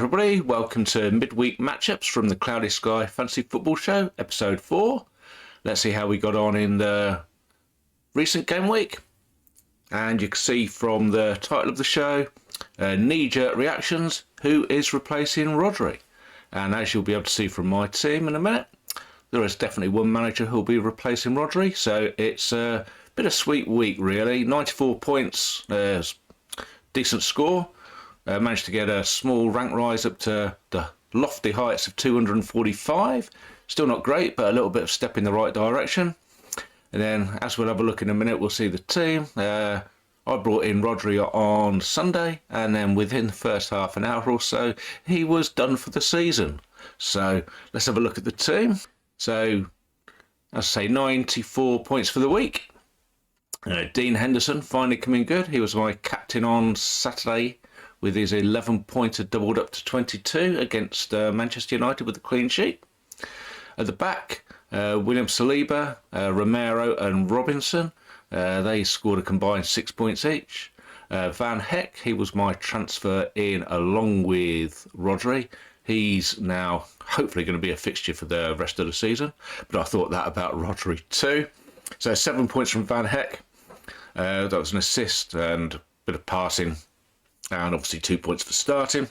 everybody, welcome to Midweek Matchups from the Cloudy Sky Fantasy Football Show, Episode 4. Let's see how we got on in the recent game week. And you can see from the title of the show, knee-jerk reactions, who is replacing Rodri. And as you'll be able to see from my team in a minute, there is definitely one manager who'll be replacing Rodri. So it's a bit of a sweet week, really. 94 points, decent score. Managed to get a small rank rise up to the lofty heights of 245. Still not great, but a little bit of step in the right direction. And then, as we'll have a look in a minute, we'll see the team. I brought in Rodri on Sunday, and then within the first half an hour or so, he was done for the season. So let's have a look at the team. So, I say 94 points for the week. Dean Henderson finally coming good. He was my captain on Saturday, with his 11-pointer doubled up to 22 against Manchester United with a clean sheet. At the back, William Saliba, Romero and Robinson, they scored a combined 6 points each. Van Heck, he was my transfer in along with Rodri. He's now hopefully going to be a fixture for the rest of the season, but I thought that about Rodri too. So 7 points from Van Heck. That was an assist and a bit of passing. And obviously 2 points for starting.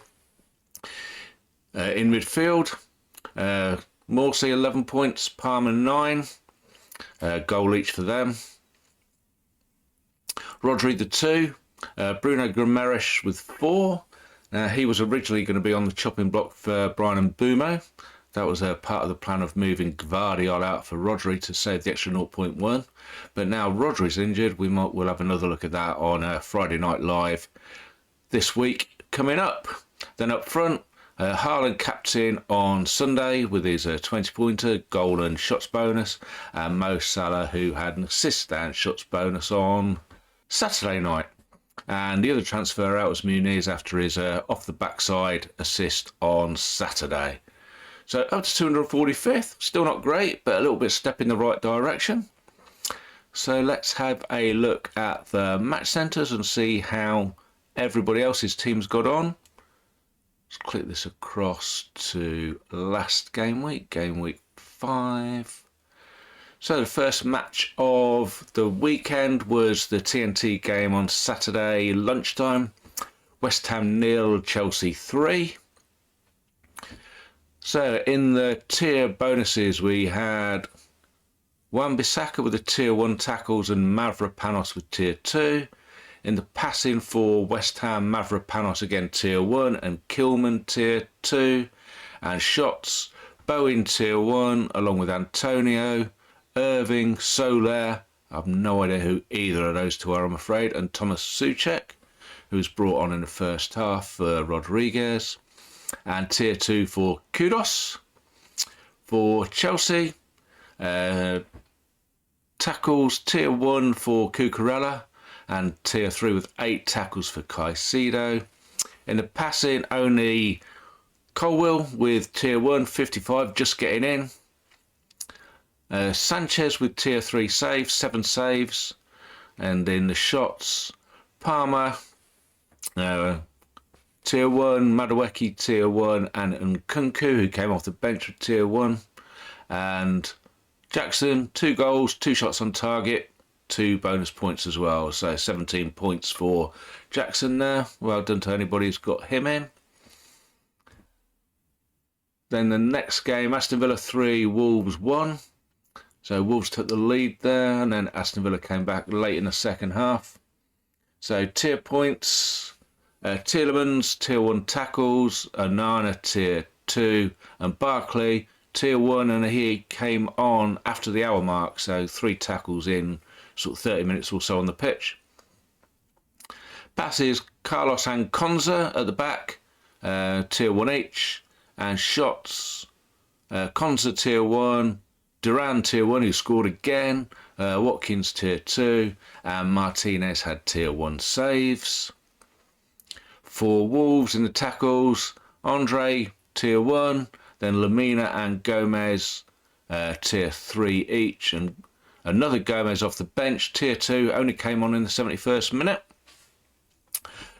In midfield, Morsey 11 points, Palmer 9. Goal each for them. Rodri the 2. Bruno Guimaraes with 4. He was originally going to be on the chopping block for Brian Mbeumo. That was a part of the plan of moving Gvardiol out for Rodri to save the extra 0.1. But now Rodri's injured. We'll have another look at that on Friday Night Live this week coming up. Then up front, Haaland captain on Sunday with his 20-pointer, goal and shots bonus, and Mo Salah, who had an assist and shots bonus on Saturday night. And the other transfer out was Muniz after his off the backside assist on Saturday. So up to 245th, still not great, but a little bit step in the right direction. So let's have a look at the match centres and see how everybody else's teams got on. Let's click this across to last game week 5. So the first match of the weekend was the TNT game on Saturday lunchtime. West Ham 0, Chelsea 3. So in the tier bonuses we had Wan-Bissaka with the tier 1 tackles and Mavropanos with tier 2. In the passing for West Ham, Mavropanos again tier 1 and Kilman tier 2. And shots, Bowen tier 1 along with Antonio, Irving, Soler, I have no idea who either of those two are, I'm afraid, and Thomas Souček, who was brought on in the first half for Rodriguez. And tier 2 for Kudos. For Chelsea, tackles tier 1 for Cucurella, and tier 3 with 8 tackles for Caicedo. In the passing, only Colwill with tier 1, 55, just getting in. Sanchez with tier 3 saves, 7 saves. And in the shots, Palmer, tier 1, Madueke tier 1, and Nkunku, who came off the bench with tier 1. And Jackson, 2 goals, 2 shots on target, 2 bonus points as well. So 17 points for Jackson there. Well done to anybody who's got him in. Then the next game, Aston Villa 3, Wolves 1. So Wolves took the lead there, and then Aston Villa came back late in the second half. So tier points, Tielemans, tier 1 tackles, Onana, tier 2, and Barkley, tier 1, and he came on after the hour mark, so 3 tackles in sort of 30 minutes or so on the pitch. Passes, Carlos and Konza at the back, tier 1 each, and shots, Konza tier 1, Duran tier 1, who scored again, Watkins tier 2, and Martinez had tier 1 saves. For Wolves in the tackles, Andre tier 1, then Lamina and Gomez tier 3 each, and another Gomez off the bench, tier 2, only came on in the 71st minute.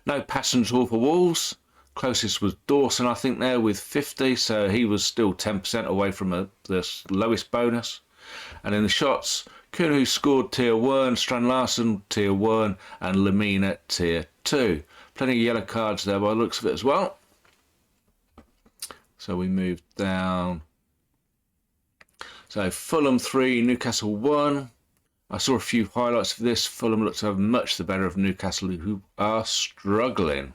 No passengers all for Wolves. Closest was Dawson, I think, there with 50, so he was still 10% away from the lowest bonus. And in the shots, Kuhn, who scored tier 1, Strand Larsen tier 1, and Lamina tier 2. Plenty of yellow cards there by the looks of it as well. So we move down. So Fulham 3, Newcastle 1. I saw a few highlights of this. Fulham looks to have much the better of Newcastle, who are struggling.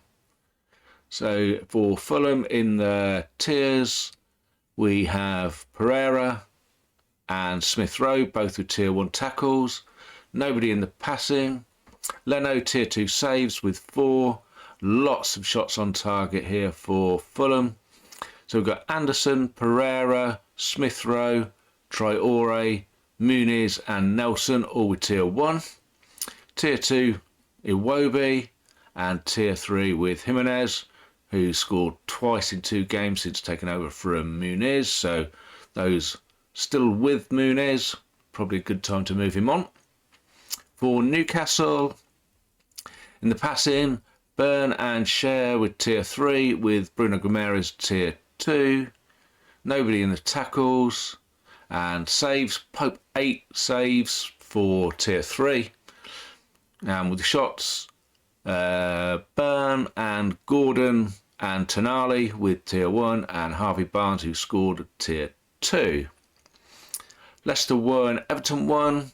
So for Fulham in the tiers, we have Pereira and Smith Rowe, both with tier 1 tackles. Nobody in the passing. Leno tier 2 saves with 4. Lots of shots on target here for Fulham. So we've got Anderson, Pereira, Smith Rowe, Traore, Muniz and Nelson, all with tier 1. Tier 2, Iwobi, and tier 3 with Jimenez, who scored twice in 2 games since taking over from Muniz. So those still with Muniz, probably a good time to move him on. For Newcastle, in the passing, Byrne and Cher with tier 3, with Bruno Guimaraes tier 2. Nobody in the tackles. And saves, Pope 8 saves for tier 3. And with the shots, Byrne and Gordon and Tonali with tier 1, and Harvey Barnes, who scored tier 2. Leicester 1, Everton 1.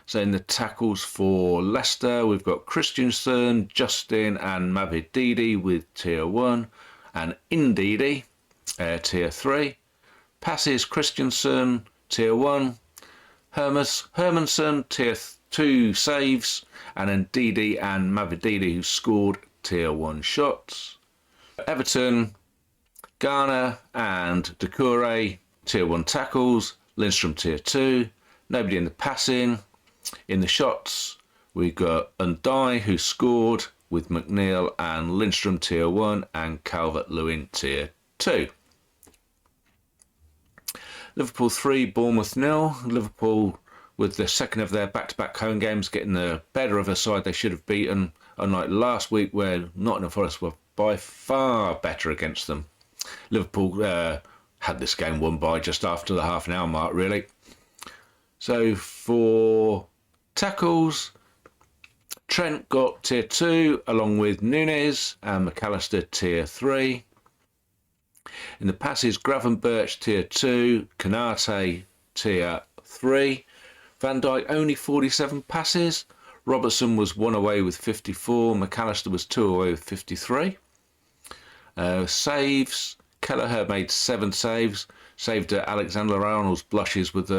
So in the tackles for Leicester, we've got Christensen, Justin and Mavididi with tier 1, and Ndidi, tier 3. Passes, Christensen, tier 1. Hermansen, tier 2 saves, and Ndidi and Mavididi, who scored tier 1 shots. Everton, Garner and Doucouré, tier 1 tackles. Lindstrom, tier 2. Nobody in the passing. In the shots, we've got Undai, who scored, with McNeil and Lindstrom, tier 1, and Calvert-Lewin, tier 2. Liverpool 3, Bournemouth 0. Liverpool, with the second of their back-to-back home games, getting the better of a side they should have beaten, unlike last week where Nottingham Forest were by far better against them. Liverpool had this game won by just after the half an hour mark, really. So for tackles, Trent got tier 2 along with Nunes, and McAllister tier 3. In the passes, Gravenberch tier 2, Kanate tier 3. Van Dijk only 47 passes. Robertson was 1 away with 54. McAllister was 2 away with 53. Saves, Kelleher made 7 saves. Saved Alexander Arnold's blushes with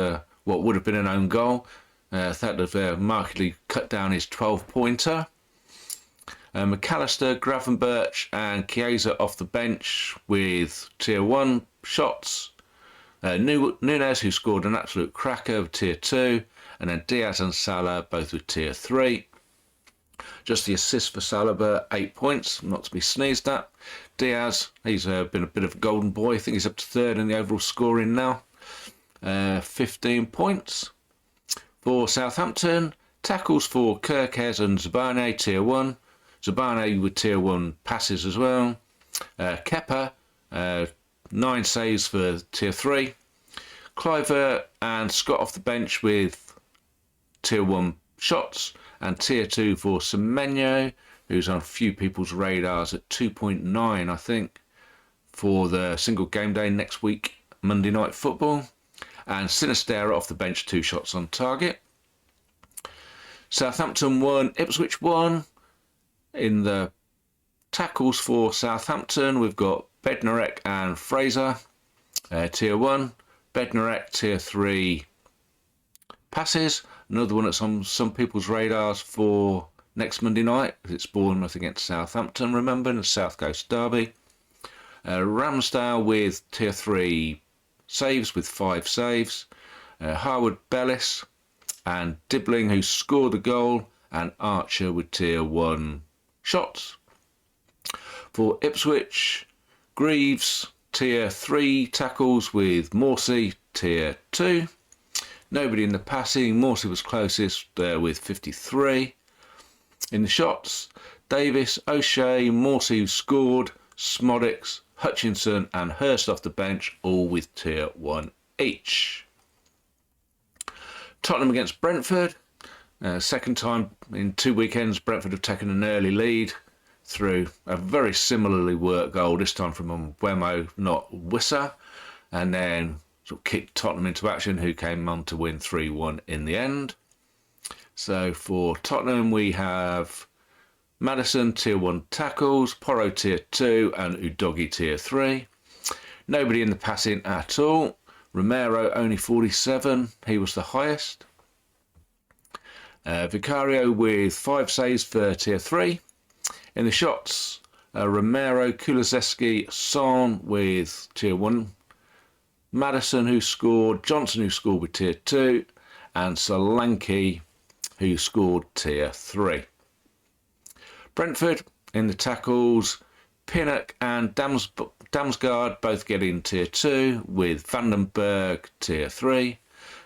what would have been an own goal. That would have markedly cut down his 12-pointer. McAllister, Gravenberch and Chiesa off the bench with tier 1 shots. Nunes, who scored an absolute cracker, of tier 2. And then Diaz and Salah, both with tier 3. Just the assist for Salah, 8 points, not to be sneezed at. Diaz, he's been a bit of a golden boy. I think he's up to 3rd in the overall scoring now. 15 points. For Southampton, tackles for Kirkes and Zabane, tier 1. Zabane with tier 1 passes as well. Kepa, 9 saves for tier 3. Kluivert and Scott off the bench with tier 1 shots. And tier 2 for Semenyo, who's on a few people's radars at 2.9, I think, for the single game day next week, Monday Night Football. And Sinistera off the bench, 2 shots on target. Southampton 1, Ipswich 1. In the tackles for Southampton, we've got Bednarek and Fraser, tier 1. Bednarek, tier 3 passes. Another one that's on some people's radars for next Monday night. It's Bournemouth against Southampton, remember, in the South Coast Derby. Ramsdale with tier 3 saves with 5 saves. Harwood Bellis and Dibbling, who scored the goal, and Archer with tier 1 shots. For Ipswich, Greaves, tier 3 tackles with Morsey, tier 2. Nobody in the passing. Morsey was closest with 53. In the shots, Davis, O'Shea, Morsey who scored, Smodics, Hutchinson and Hurst off the bench, all with tier 1 each. Tottenham against Brentford. Second time in 2 weekends Brentford have taken an early lead through a very similarly worked goal, this time from Mbeumo, not Wissa, and then sort of kicked Tottenham into action, who came on to win 3-1 in the end. So for Tottenham we have Maddison tier 1 tackles, Porro tier 2 and Udogie tier 3. Nobody in the passing at all. Romero only 47, he was the highest. Vicario with 5 saves for tier 3. In the shots, Romero, Kulusevski, Son with tier 1. Maddison who scored, Johnson who scored with tier 2 and Solanke who scored tier 3. Brentford in the tackles, Pinnock and Damsgaard both getting tier 2 with Vandenberg tier 3.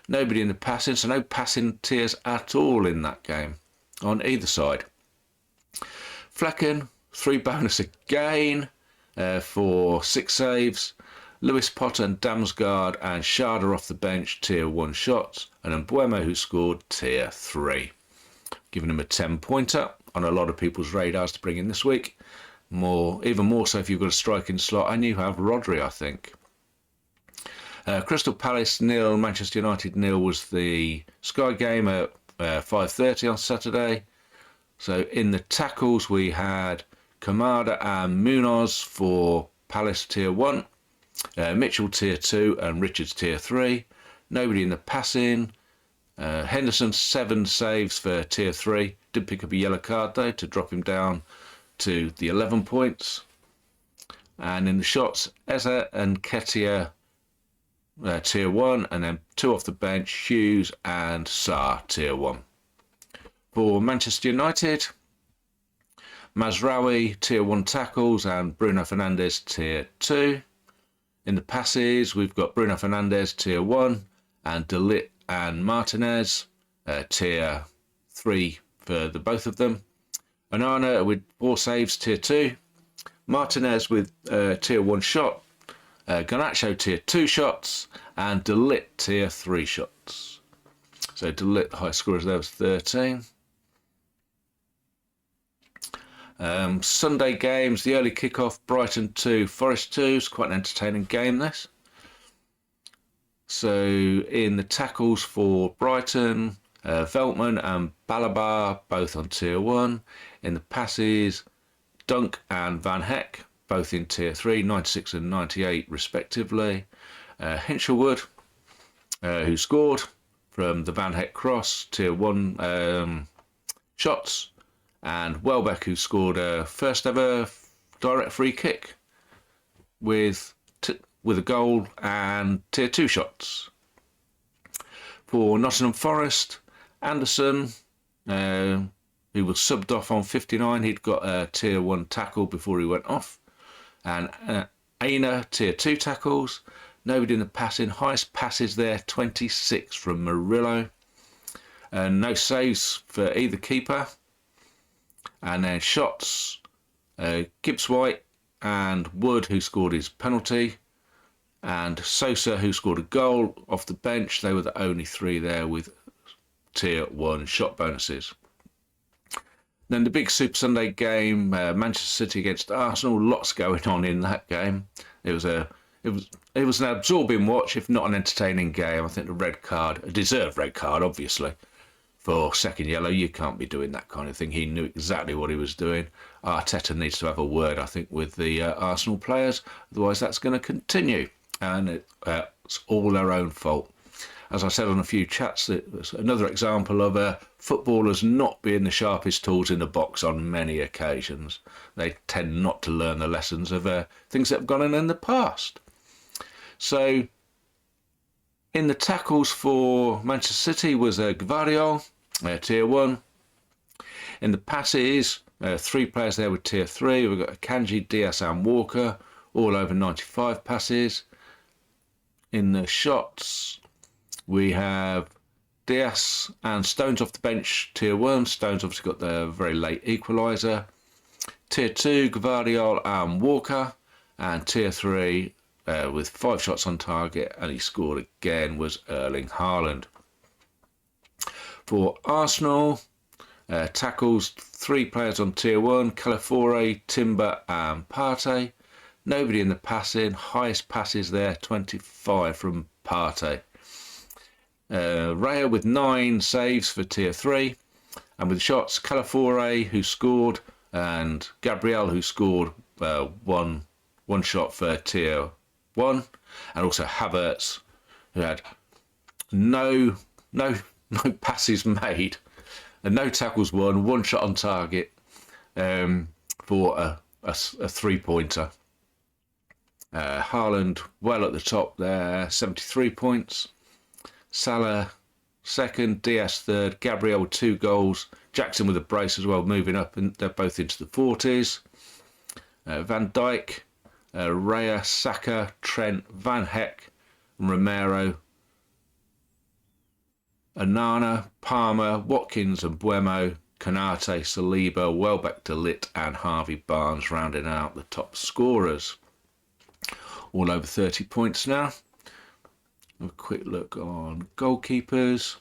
Nobody in the passing, so no passing tiers at all in that game on either side. Flecken, 3 bonus again for 6 saves. Lewis Potter and Damsgaard and Sharda off the bench, tier 1 shots. And Mbeumo who scored tier 3. Giving him a 10-pointer on a lot of people's radars to bring in this week. Even more so if you've got a striking slot. And you have Rodri, I think. Crystal Palace 0, Manchester United 0 was the Sky game at 5:30 on Saturday. So in the tackles we had Kamada and Munoz for Palace tier 1, Mitchell tier 2 and Richards tier 3. Nobody in the passing. Henderson 7 saves for tier 3. Did pick up a yellow card though to drop him down to the 11 points. And in the shots, Eza and Ketia tier 1, and then 2 off the bench, Hughes and Sarr tier 1. For Manchester United, Mazraoui tier 1 tackles and Bruno Fernandes tier 2. In the passes we've got Bruno Fernandes tier 1 and De Ligt and Martinez tier 3 for the both of them. Onana with 4 saves tier 2. Martinez with tier 1 shot. Garnacho tier 2 shots and De Ligt tier 3 shots. So De Ligt, the high scorer there was 13. Sunday games, the early kickoff, Brighton 2, Forest 2. It's quite an entertaining game this. So in the tackles for Brighton, Veltman and Balabar both on tier 1. In the passes, Dunk and Van Heck both in tier 3, 96 and 98 respectively. Hinshelwood, who scored from the Van Heck cross, tier 1 shots. And Welbeck, who scored a first ever direct free kick with a goal and tier 2 shots. For Nottingham Forest, Anderson, who was subbed off on 59, he'd got a tier 1 tackle before he went off. And Aina, tier 2 tackles. Nobody in the passing. Highest passes there, 26 from Murillo. No saves for either keeper. And then shots, Gibbs White and Wood, who scored his penalty, and Sosa, who scored a goal off the bench. They were the only 3 there with tier 1 shot bonuses. Then the big Super Sunday game, Manchester City against Arsenal. Lots going on in that game. It was an absorbing watch, if not an entertaining game. I think the red card, a deserved red card, obviously. For second yellow, you can't be doing that kind of thing. He knew exactly what he was doing. Arteta needs to have a word, I think, with the Arsenal players. Otherwise, that's going to continue. And it's all their own fault. As I said on a few chats, it's another example of footballers not being the sharpest tools in the box on many occasions. They tend not to learn the lessons of things that have gone on in the past. So, in the tackles for Manchester City was Gvardiol, tier 1. In the passes, 3 players there with tier 3. We've got Akanji, Diaz and Walker, all over 95 passes. In the shots, we have Diaz and Stones off the bench, tier 1. Stones obviously got the very late equaliser. Tier 2, Gvardiol and Walker. And Tier 3, with 5 shots on target, and he scored again, was Erling Haaland. For Arsenal, tackles, 3 players on Tier 1, Calafiore, Timber and Partey. Nobody in the passing. Highest passes there, 25 from Partey. Raya with 9 saves for Tier 3. And with shots, Calafiore, who scored, and Gabriel, who scored one shot for Tier 1. And also Havertz, who had no passes made and no tackles won, 1 shot on target for a 3-pointer. Haaland well at the top there, 73 points. Salah second, Diaz third, Gabriel 2 goals, Jackson with a brace as well, moving up, and they're both into the 40s. Van Dijk, Raya, Saka, Trent, Van Heck, and Romero. Onana, Palmer, Watkins and Buemo, Konate, Saliba, Welbeck, De Ligt and Harvey Barnes rounding out the top scorers. All over 30 points now. Have a quick look on goalkeepers.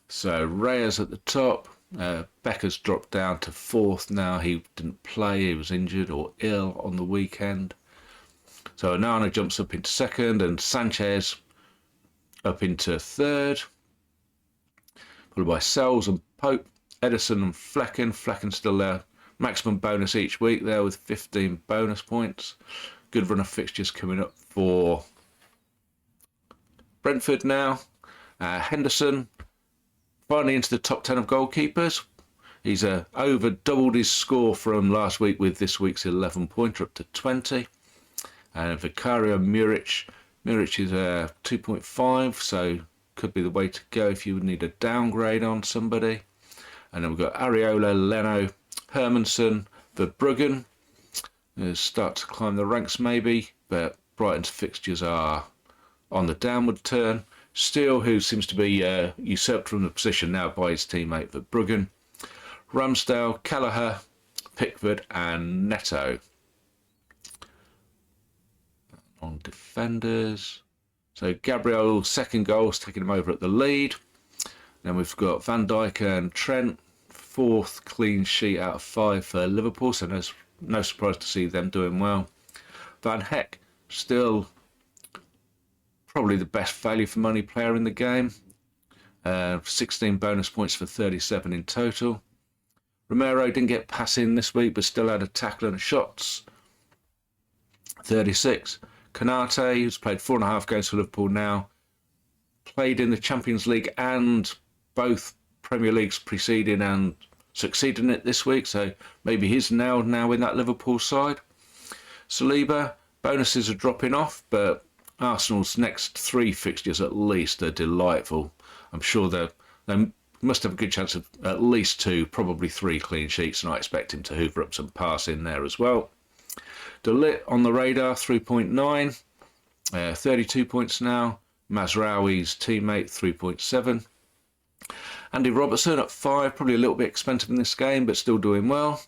So Raya's at the top. Becker's dropped down to 4th now. He didn't play, he was injured or ill on the weekend. So Onana jumps up into 2nd and Sanchez up into 3rd. Followed by Sells and Pope, Edison and Flecken. Flecken still there. Maximum bonus each week there with 15 bonus points. Good run of fixtures coming up for Brentford now. Henderson finally into the top 10 of goalkeepers. He's over doubled his score from last week with this week's 11-pointer up to 20. And Vicario Muric is 2.5, so could be the way to go if you would need a downgrade on somebody. And then we've got Areola, Leno, Hermanson, Verbruggen. Start to climb the ranks maybe, but Brighton's fixtures are on the downward turn. Steele, who seems to be usurped from the position now by his teammate Verbruggen. Ramsdale, Kelleher, Pickford and Neto. On defenders, so Gabriel, second goals, taking him over at the lead. Then we've got Van Dijk and Trent, 4th clean sheet out of 5 for Liverpool, so no surprise to see them doing well. Van Heck, still probably the best value for money player in the game. 16 bonus points for 37 in total. Romero didn't get passing this week, but still had a tackle and shots. 36. Konate, who's played 4.5 games for Liverpool now, played in the Champions League and both Premier Leagues preceding and succeeding it this week, so maybe he's now in that Liverpool side. Saliba, bonuses are dropping off, but Arsenal's next 3 fixtures at least are delightful. I'm sure they must have a good chance of at least 2, probably 3 clean sheets, and I expect him to hoover up some pass in there as well. De Ligt on the radar, 3.9, 32 points now. Mazraoui's teammate, 3.7. Andy Robertson at 5, probably a little bit expensive in this game, but still doing well.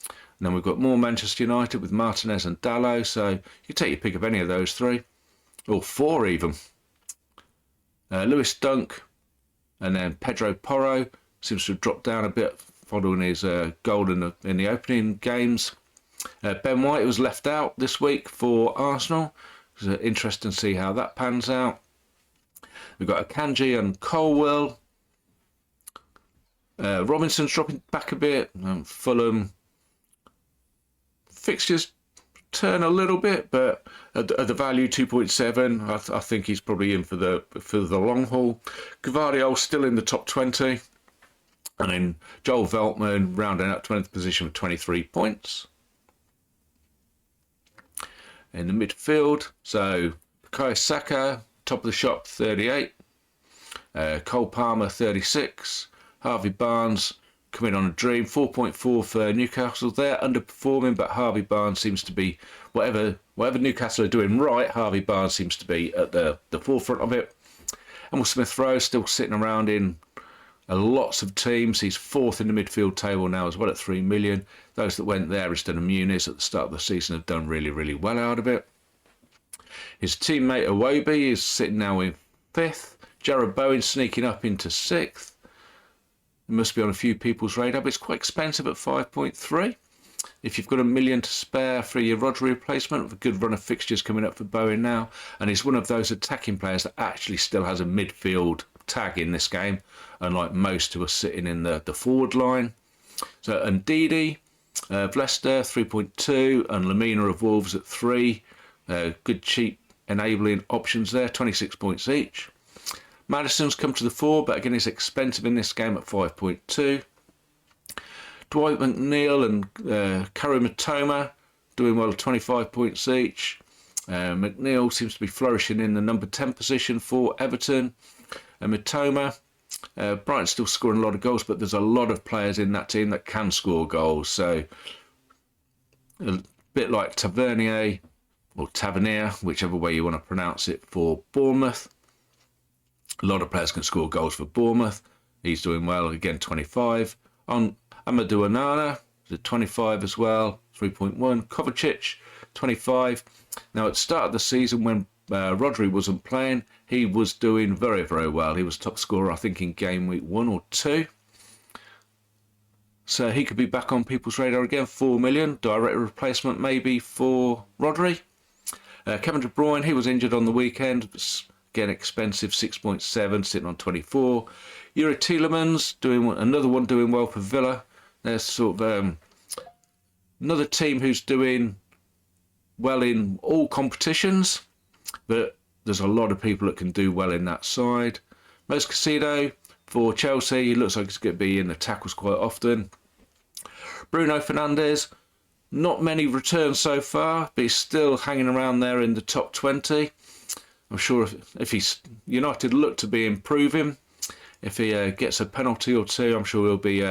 And then we've got more Manchester United with Martinez and Dalot, so you take your pick of any of those 3, or 4 even. Lewis Dunk, and then Pedro Porro seems to have dropped down a bit following his goal in the opening games. Ben White was left out this week for Arsenal. It's interesting to see how that pans out. We've got Akanji and Colwell. Robinson's dropping back a bit. Fulham fixtures turn a little bit, but at the value 2.7, I think he's probably in for the long haul. Gvardiol still in the top 20, and then Joel Veltman rounding out 20th position with 23 points. In the midfield, so Bukayo Saka, top of the shop, 38. Cole Palmer, 36. Harvey Barnes coming on a dream, 4.4 for Newcastle. They're underperforming, but Harvey Barnes seems to be, whatever Newcastle are doing right, Harvey Barnes seems to be at the forefront of it. Emil Smith-Rowe still sitting around in Lots of teams. He's fourth in the midfield table now as well at 3 million. Those that went there instead of Muniz at the start of the season have done really, really well out of it. His teammate Iwobi is sitting now in 5th. Jared Bowen sneaking up into 6th. It must be on a few people's radar, but it's quite expensive at 5.3. If you've got $1 million to spare for your Rodri replacement, with a good run of fixtures coming up for Bowen now, and he's one of those attacking players that actually still has a midfield tag in this game, unlike most who are sitting in the forward line. So Ndidi of Leicester 3.2 and Lamina of Wolves at 3. Good cheap enabling options there, 26 points each. Maddison's come to the fore, but again he's expensive in this game at 5.2. Dwight McNeil and Karu Matoma doing well at 25 points each. McNeil seems to be flourishing in the number 10 position for Everton. Matoma, Brighton's still scoring a lot of goals, but there's a lot of players in that team that can score goals. So a bit like Tavernier or Tavernier, whichever way you want to pronounce it, for Bournemouth. A lot of players can score goals for Bournemouth. He's doing well, again 25. On Amadou Onana, 25 as well, 3.1. Kovacic, 25. Now at the start of the season when Rodri wasn't playing, he was doing very, very well. He was top scorer, I think, in game week 1 or 2. So he could be back on people's radar again. 4 million, direct replacement maybe for Rodri. Kevin De Bruyne, he was injured on the weekend. Again, expensive, 6.7, sitting on 24. Yuri Tielemans, another one doing well for Villa. There's sort of another team who's doing well in all competitions, but there's a lot of people that can do well in that side. Mos Caicedo for Chelsea, he looks like he's going to be in the tackles quite often. Bruno Fernandes, not many returns so far, but he's still hanging around there in the top 20. I'm sure if he's United look to be improving, if he gets a penalty or two, I'm sure he'll be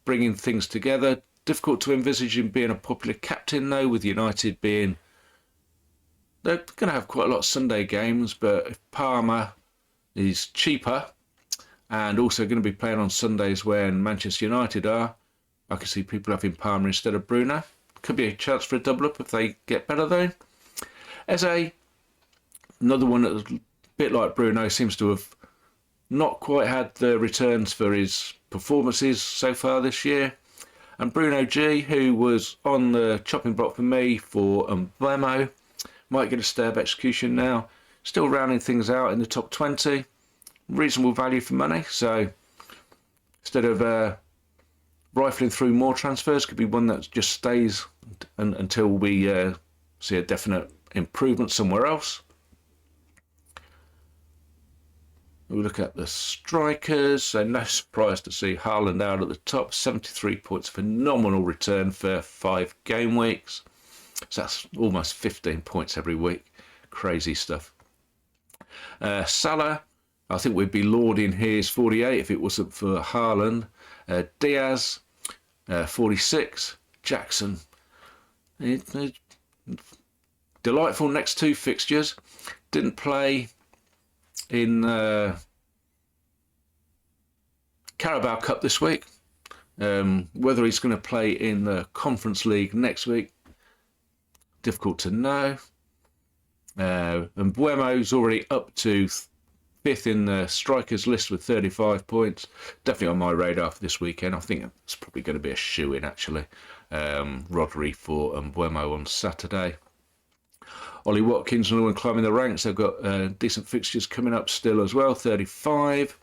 bringing things together. Difficult to envisage him being a popular captain though, with United being, they're going to have quite a lot of Sunday games, but if Palmer is cheaper and also going to be playing on Sundays when Manchester United are, I can see people having Palmer instead of Bruno. Could be a chance for a double up if they get better though. Eze, another one that's a bit like Bruno, seems to have not quite had the returns for his performances so far this year. And Bruno G, who was on the chopping block for me for Mbemo, might get a stab execution now. Still rounding things out in the top 20. Reasonable value for money. So instead of rifling through more transfers, could be one that just stays until we see a definite improvement somewhere else. We look at the strikers, so no surprise to see Haaland out at the top. 73 points, phenomenal return for 5 game weeks. So that's almost 15 points every week. Crazy stuff. Salah, I think we'd be lauding his 48 if it wasn't for Haaland. Diaz, 46. Jackson, delightful next 2 fixtures. Didn't play in Carabao Cup this week. Whether he's going to play in the Conference League next week, difficult to know. And Buemo's already up to 5th in the strikers list with 35 points. Definitely on my radar for this weekend. I think it's probably going to be a shoe-in actually. Rodri for Buemo on Saturday. Ollie Watkins, another one climbing the ranks. They've got decent fixtures coming up still as well, 35.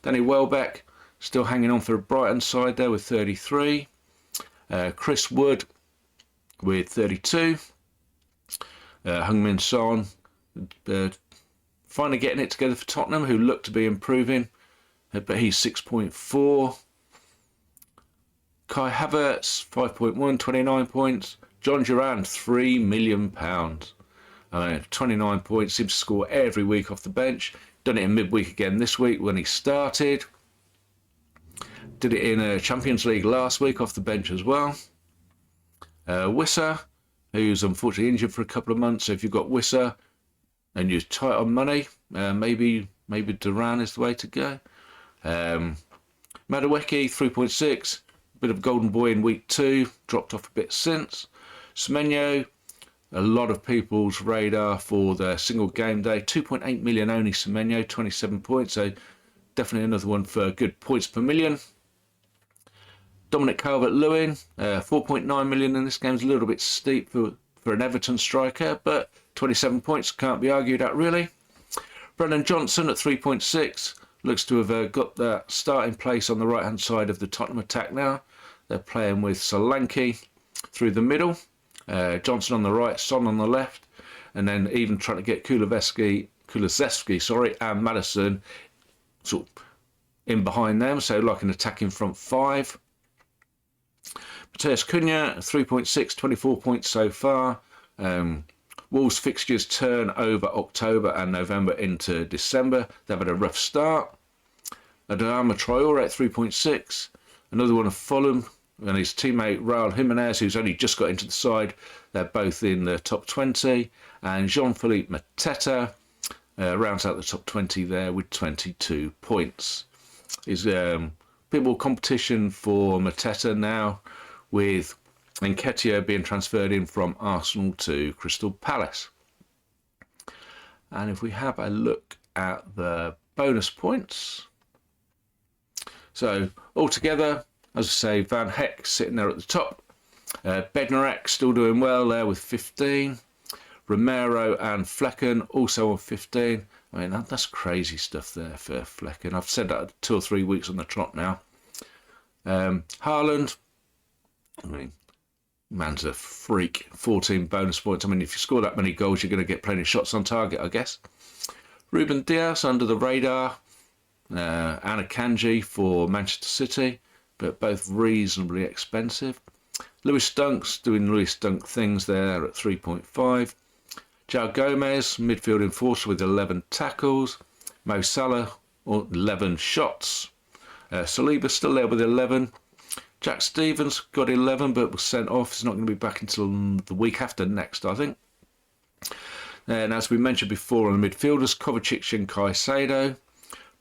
Danny Welbeck still hanging on for the Brighton side there with 33. Chris Wood with 32. Heung-min Son finally getting it together for Tottenham, who look to be improving, but he's 6.4. Kai Havertz, 5.1, 29 points. John Duran, £3 million. 29 points, seems to score every week off the bench. Done it in midweek again this week when he started. Did it in a Champions League last week off the bench as well. Wissa, who's unfortunately injured for a couple of months. So if you've got Wissa and you're tight on money, maybe Duran is the way to go. Madueke 3.6, bit of golden boy in week 2, dropped off a bit since. Semenyo, a lot of people's radar for the single game day, 2.8 million only Semenyo, 27 points, so definitely another one for good points per million. Dominic Calvert-Lewin, 4.9 million in this game is a little bit steep for an Everton striker, but 27 points can't be argued at really. Brennan Johnson at 3.6 looks to have got that starting place on the right hand side of the Tottenham attack now. They're playing with Solanke through the middle, Johnson on the right, Son on the left, and then even trying to get Kulusevski, and Maddison sort of in behind them, so like an attacking front 5. Mateus Cunha, 3.6, 24 points so far. Wolves fixtures turn over October and November into December. They've had a rough start. Adama Traore at 3.6. Another one of Fulham and his teammate Raul Jimenez, who's only just got into the side. They're both in the top 20. And Jean-Philippe Mateta rounds out the top 20 there with 22 points. Is a bit more competition for Mateta now, with Nketiah being transferred in from Arsenal to Crystal Palace. And if we have a look at the bonus points, so altogether, as I say, Van Heck sitting there at the top, Bednarek still doing well there with 15, Romero and Flecken also on 15. I mean, that's crazy stuff there for Flecken. I've said that 2 or 3 weeks on the trot now. Haaland, I mean, man's a freak. 14 bonus points. I mean, if you score that many goals, you're going to get plenty of shots on target, I guess. Ruben Dias under the radar. Anna Kanji for Manchester City, but both reasonably expensive. Lewis Dunk's doing Lewis Dunk things there at 3.5. João Gomez, midfield enforcer with 11 tackles. Mo Salah, 11 shots. Saliba still there with 11. Jack Stevens got 11 but was sent off. He's not going to be back until the week after next, I think. And as we mentioned before on the midfielders, Kovacic and Caicedo.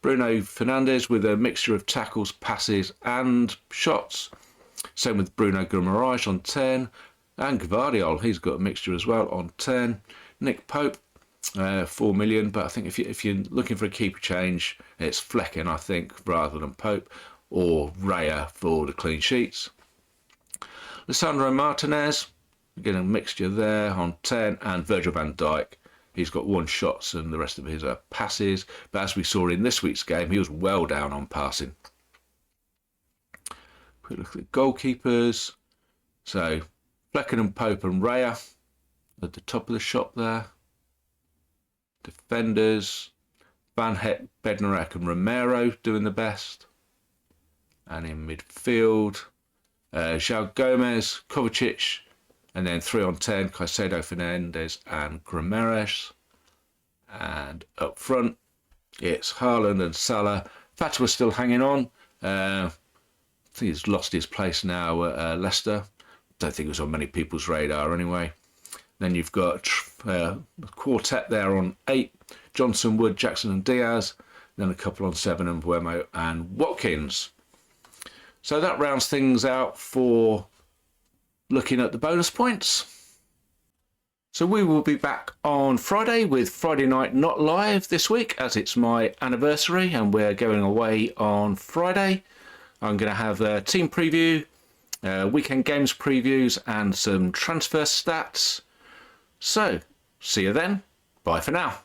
Bruno Fernandes with a mixture of tackles, passes and shots. Same with Bruno Guimaraes on 10. And Gvardiol, he's got a mixture as well on 10. Nick Pope, 4 million. But I think if you're looking for a keeper change, it's Flecken, I think, rather than Pope. Or Raya for the clean sheets. Lisandro Martinez, again a mixture there on 10, and Virgil van Dijk. He's got 1 shots and the rest of his are passes. But as we saw in this week's game, he was well down on passing. Quick look at the goalkeepers. So Flecken and Pope and Raya at the top of the shop there. Defenders, Van Heck, Bednarek and Romero doing the best. And in midfield, João Gomez, Kovacic, and then 3 on 10, Caicedo, Fernandes and Guimaraes. And up front, it's Haaland and Salah. Fatima's still hanging on. I think he's lost his place now at Leicester. Don't think it was on many people's radar anyway. Then you've got a quartet there on 8, Johnson, Wood, Jackson and Diaz. Then a couple on 7, and Mbeumo and Watkins. So that rounds things out for looking at the bonus points. So we will be back on Friday with Friday Night Not Live this week, as it's my anniversary and we're going away on Friday. I'm going to have a team preview, weekend games previews and some transfer stats. So, see you then. Bye for now.